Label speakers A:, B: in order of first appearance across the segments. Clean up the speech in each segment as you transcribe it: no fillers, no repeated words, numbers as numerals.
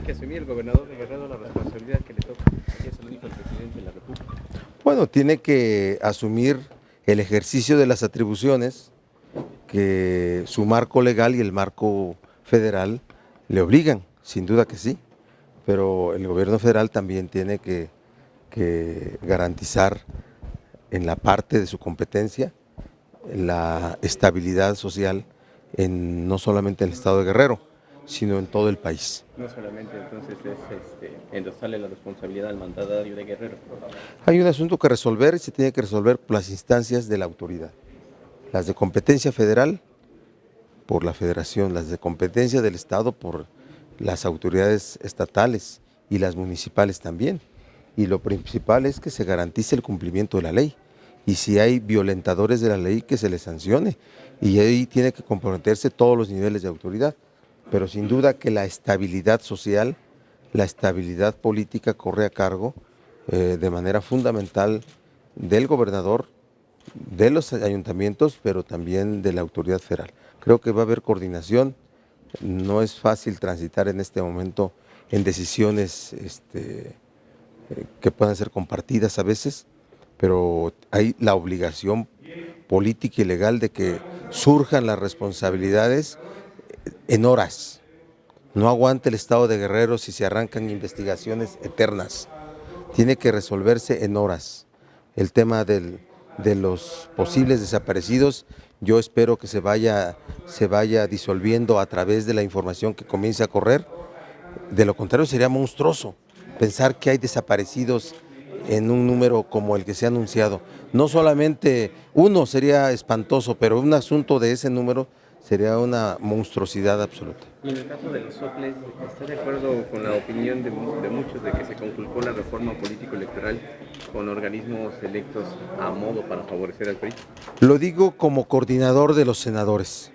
A: que asumir el gobernador de Guerrero la responsabilidad que le toca. Ayer se lo dijo el presidente de la República.
B: Bueno, tiene que asumir el ejercicio de las atribuciones que su marco legal y el marco federal le obligan, sin duda que sí, pero el gobierno federal también tiene que garantizar en la parte de su competencia la estabilidad social no solamente en el estado de Guerrero, sino en todo el país.
A: No solamente entonces es endosarle la responsabilidad al mandatario de Guerrero.
B: Hay un asunto que resolver y se tiene que resolver por las instancias de la autoridad. Las de competencia federal por la federación, las de competencia del estado por las autoridades estatales y las municipales también. Y lo principal es que se garantice el cumplimiento de la ley. Y si hay violentadores de la ley, que se les sancione. Y ahí tiene que comprometerse todos los niveles de autoridad. Pero sin duda que la estabilidad social, la estabilidad política corre a cargo de manera fundamental del gobernador, de los ayuntamientos, pero también de la autoridad federal. Creo que va a haber coordinación. No es fácil transitar en este momento en decisiones que puedan ser compartidas a veces, pero hay la obligación política y legal de que surjan las responsabilidades en horas. No aguante el estado de Guerrero si se arrancan investigaciones eternas. Tiene que resolverse en horas. El tema de los posibles desaparecidos, yo espero que se vaya disolviendo a través de la información que comience a correr. De lo contrario sería monstruoso pensar que hay desaparecidos en un número como el que se ha anunciado. No solamente uno sería espantoso, pero un asunto de ese número sería una monstruosidad absoluta.
A: Y en el caso de los soples, ¿está de acuerdo con la opinión de muchos de que se conculcó la reforma político-electoral con organismos electos a modo para favorecer al PRI?
B: Lo digo como coordinador de los senadores,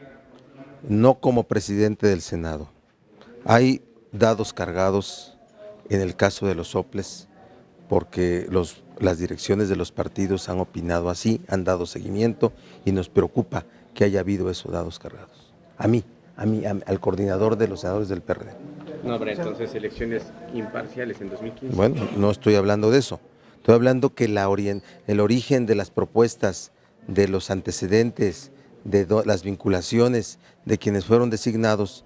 B: no como presidente del Senado. Hay dados cargados en el caso de los soples, porque las direcciones de los partidos han opinado así, han dado seguimiento y nos preocupa que haya habido esos dados cargados. Al coordinador de los senadores del PRD.
A: ¿No habrá entonces elecciones imparciales en 2015?
B: Bueno, no estoy hablando de eso. Estoy hablando que el origen de las propuestas, de los antecedentes, de las vinculaciones de quienes fueron designados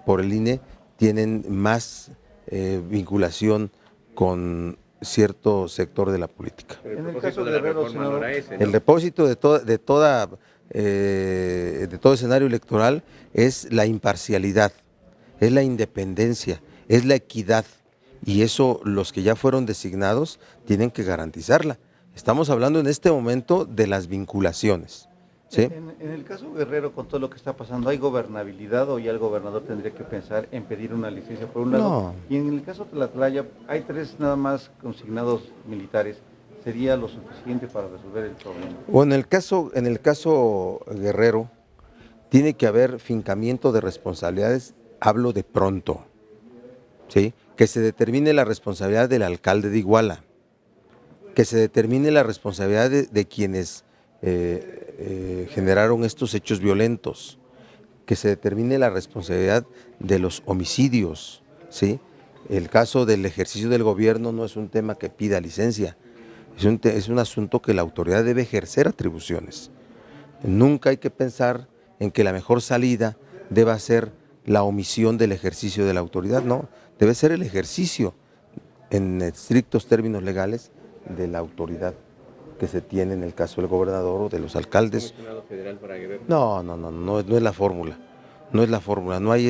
B: por el INE tienen más vinculación con cierto sector de la política.
A: En el caso de la reforma no era ese, ¿no?
B: El propósito de todo escenario electoral es la imparcialidad, es la independencia, es la equidad, y eso los que ya fueron designados tienen que garantizarla. Estamos hablando en este momento de las vinculaciones. ¿Sí?
C: En el caso Guerrero, con todo lo que está pasando, ¿hay gobernabilidad o ya el gobernador tendría que pensar en pedir una licencia por un lado?
B: No.
C: Y en el caso de la Atlaya, hay 3 nada más consignados militares. ¿Sería lo suficiente para resolver el problema?
B: Bueno, en el caso Guerrero, tiene que haber fincamiento de responsabilidades, hablo de pronto, ¿sí? Que se determine la responsabilidad del alcalde de Iguala, que se determine la responsabilidad de quienes generaron estos hechos violentos, que se determine la responsabilidad de los homicidios, ¿sí? El caso del ejercicio del gobierno no es un tema que pida licencia, es un asunto que la autoridad debe ejercer atribuciones. Nunca hay que pensar en que la mejor salida deba ser la omisión del ejercicio de la autoridad, no, debe ser el ejercicio en estrictos términos legales de la autoridad que se tiene en el caso del gobernador o de los alcaldes.
A: Federal para Guerrero?
B: No es la fórmula, no hay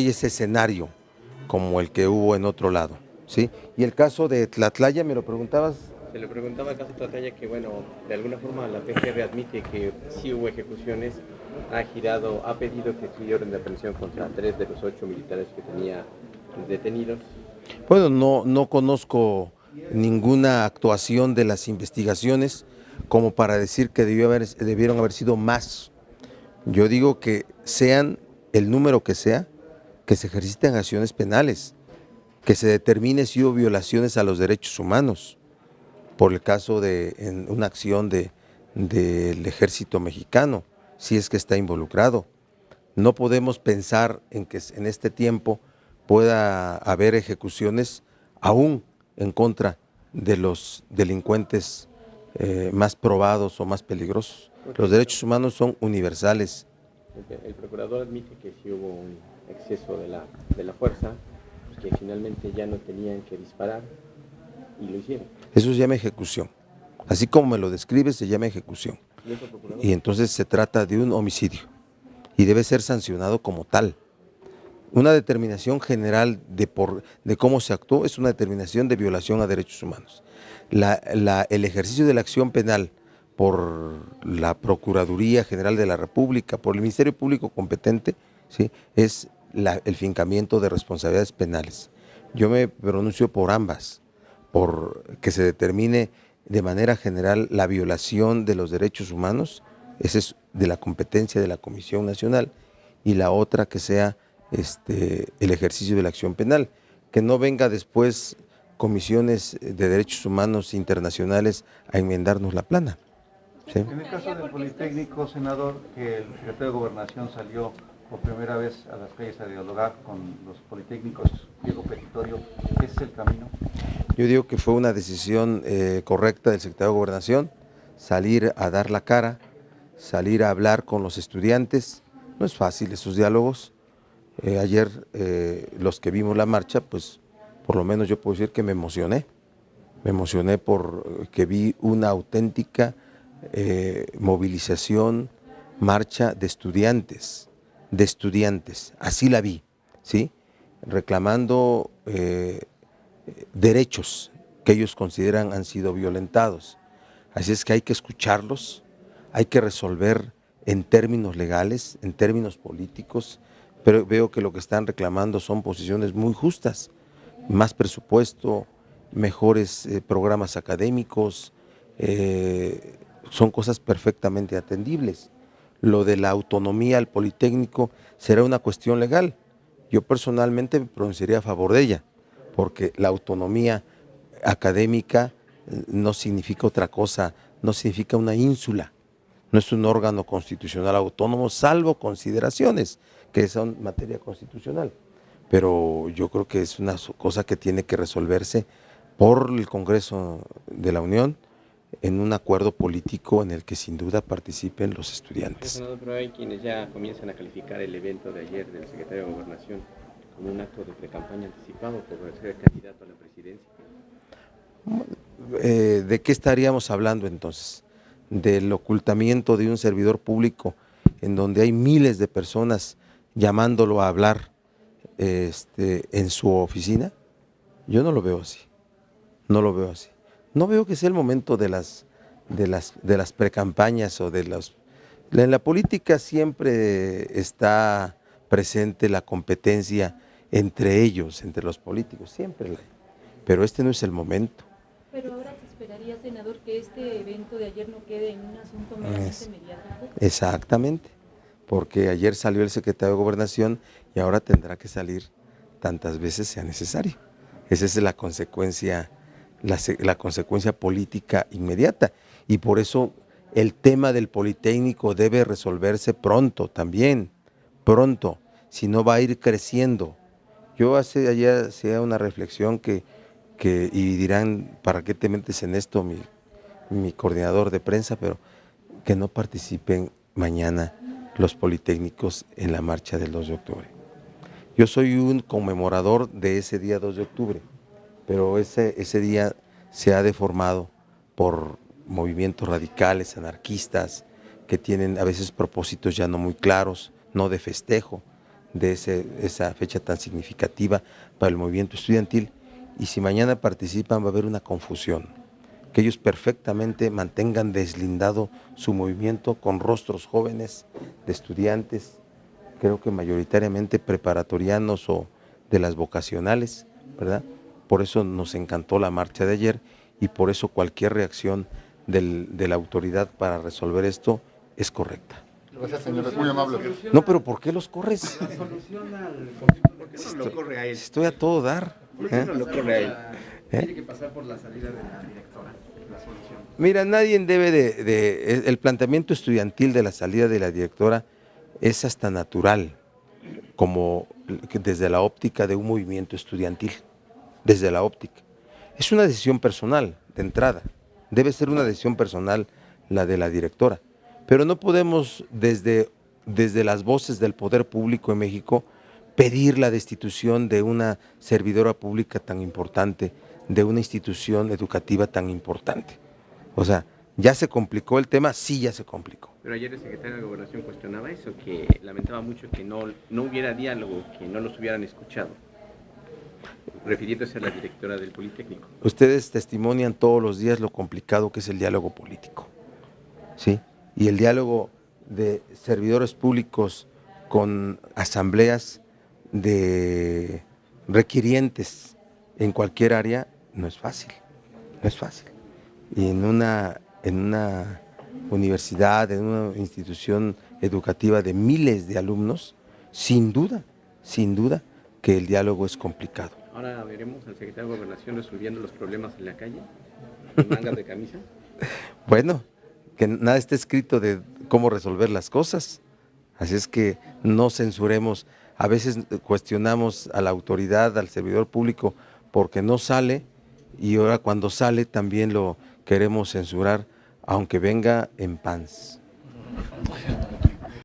B: ese escenario como el que hubo en otro lado, ¿sí? Y el caso de Tlatlaya, ¿me lo preguntabas?
A: Se le preguntaba al caso de Tlatlaya que, bueno, de alguna forma la PGR admite que sí hubo ejecuciones, ha pedido que se orden de aprehensión contra 3 de los 8 militares que tenía detenidos.
B: Bueno, no conozco ninguna actuación de las investigaciones como para decir que debieron haber sido más. Yo digo que sean el número que sea, que se ejerciten acciones penales, que se determine si hubo violaciones a los derechos humanos, por el caso de una acción del ejército mexicano, si es que está involucrado. No podemos pensar en que en este tiempo pueda haber ejecuciones aún en contra de los delincuentes más probados o más peligrosos. Los derechos humanos son universales.
A: El procurador admite que sí hubo un exceso de la fuerza, pues que finalmente ya no tenían que disparar y lo hicieron.
B: Eso se llama ejecución. Así como me lo describe, se llama ejecución. Y entonces se trata de un homicidio y debe ser sancionado como tal. Una determinación general de cómo se actuó es una determinación de violación a derechos humanos. El ejercicio de la acción penal por la Procuraduría General de la República, por el Ministerio Público competente, ¿sí?, es el fincamiento de responsabilidades penales. Yo me pronuncio por ambas, por que se determine de manera general la violación de los derechos humanos, esa es de la competencia de la Comisión Nacional, y la otra que sea el ejercicio de la acción penal, que no venga después comisiones de derechos humanos internacionales a enmendarnos la plana. ¿Sí?
C: En el caso del Politécnico, senador, que el secretario de Gobernación salió por primera vez a las calles a dialogar con los politécnicos, Diego Petitorio, ¿ese es el camino?
B: Yo digo que fue una decisión correcta del secretario de Gobernación, salir a dar la cara, salir a hablar con los estudiantes. No es fácil esos diálogos. Ayer los que vimos la marcha, pues por lo menos yo puedo decir que me emocioné porque vi una auténtica movilización, marcha de estudiantes, así la vi, ¿sí?, reclamando derechos que ellos consideran han sido violentados. Así es que hay que escucharlos, hay que resolver en términos legales, en términos políticos, pero veo que lo que están reclamando son posiciones muy justas, más presupuesto, mejores programas académicos, son cosas perfectamente atendibles. Lo de la autonomía al Politécnico será una cuestión legal. Yo personalmente me pronunciaría a favor de ella, porque la autonomía académica no significa otra cosa, no significa una ínsula, no es un órgano constitucional autónomo, salvo consideraciones que son materia constitucional. Pero yo creo que es una cosa que tiene que resolverse por el Congreso de la Unión en un acuerdo político en el que sin duda participen los estudiantes.
A: Pero hay quienes ya comienzan a calificar el evento de ayer del secretario de Gobernación como un acto de precampaña anticipado por ser candidato a la presidencia.
B: ¿De qué estaríamos hablando entonces? ¿Del ocultamiento de un servidor público en donde hay miles de personas llamándolo a hablar en su oficina? Yo no lo veo así, no lo veo así. No veo que sea el momento de las precampañas o de los... En la política siempre está presente la competencia entre ellos, entre los políticos, siempre la hay. Pero este no es el momento.
D: Pero ahora se esperaría, senador, que este evento de ayer no quede en un asunto meramente mediático.
B: Exactamente, porque ayer salió el secretario de Gobernación y ahora tendrá que salir tantas veces sea necesario. Esa es la consecuencia, la consecuencia política inmediata, y por eso el tema del Politécnico debe resolverse pronto también, pronto, si no va a ir creciendo. Yo ayer hacía una reflexión y dirán, ¿para qué te metes en esto, mi coordinador de prensa? Pero que no participen mañana los politécnicos en la marcha del 2 de octubre. Yo soy un conmemorador de ese día 2 de octubre, pero ese día se ha deformado por movimientos radicales, anarquistas, que tienen a veces propósitos ya no muy claros, no de festejo de esa fecha tan significativa para el movimiento estudiantil. Y si mañana participan va a haber una confusión, que ellos perfectamente mantengan deslindado su movimiento con rostros jóvenes de estudiantes, creo que mayoritariamente preparatorianos o de las vocacionales, ¿verdad? Por eso nos encantó la marcha de ayer y por eso cualquier reacción de la autoridad para resolver esto es correcta.
E: Gracias, señor, es muy amable.
B: No, pero ¿por qué los corres?
F: La solución al conflicto, ¿por qué no lo corre a él?
B: Estoy a todo dar.
F: ¿Por qué no lo corre a él?
E: Tiene que pasar por la salida de la directora, la solución.
B: Mira, nadie el planteamiento estudiantil de la salida de la directora es hasta natural. como desde la óptica de un movimiento estudiantil, desde la óptica. Es una decisión personal de entrada, debe ser una decisión personal la de la directora, pero no podemos desde las voces del poder público en México pedir la destitución de una servidora pública tan importante, de una institución educativa tan importante. O sea, ¿ya se complicó el tema? Sí, ya se complicó.
A: Pero ayer el secretario de Gobernación cuestionaba eso, que lamentaba mucho que no hubiera diálogo, que no los hubieran escuchado, refiriéndose a la directora del Politécnico.
B: Ustedes testimonian todos los días lo complicado que es el diálogo político, ¿sí? Y el diálogo de servidores públicos con asambleas de requirientes en cualquier área no es fácil, no es fácil. Y en una universidad, en una institución educativa de miles de alumnos, sin duda que el diálogo es complicado.
A: Ahora veremos al secretario de Gobernación resolviendo los problemas en la calle, en mangas de camisa.
B: Bueno, que nada está escrito de cómo resolver las cosas, así es que no censuremos. A veces cuestionamos a la autoridad, al servidor público, porque no sale, y ahora cuando sale también lo queremos censurar, aunque venga en pants.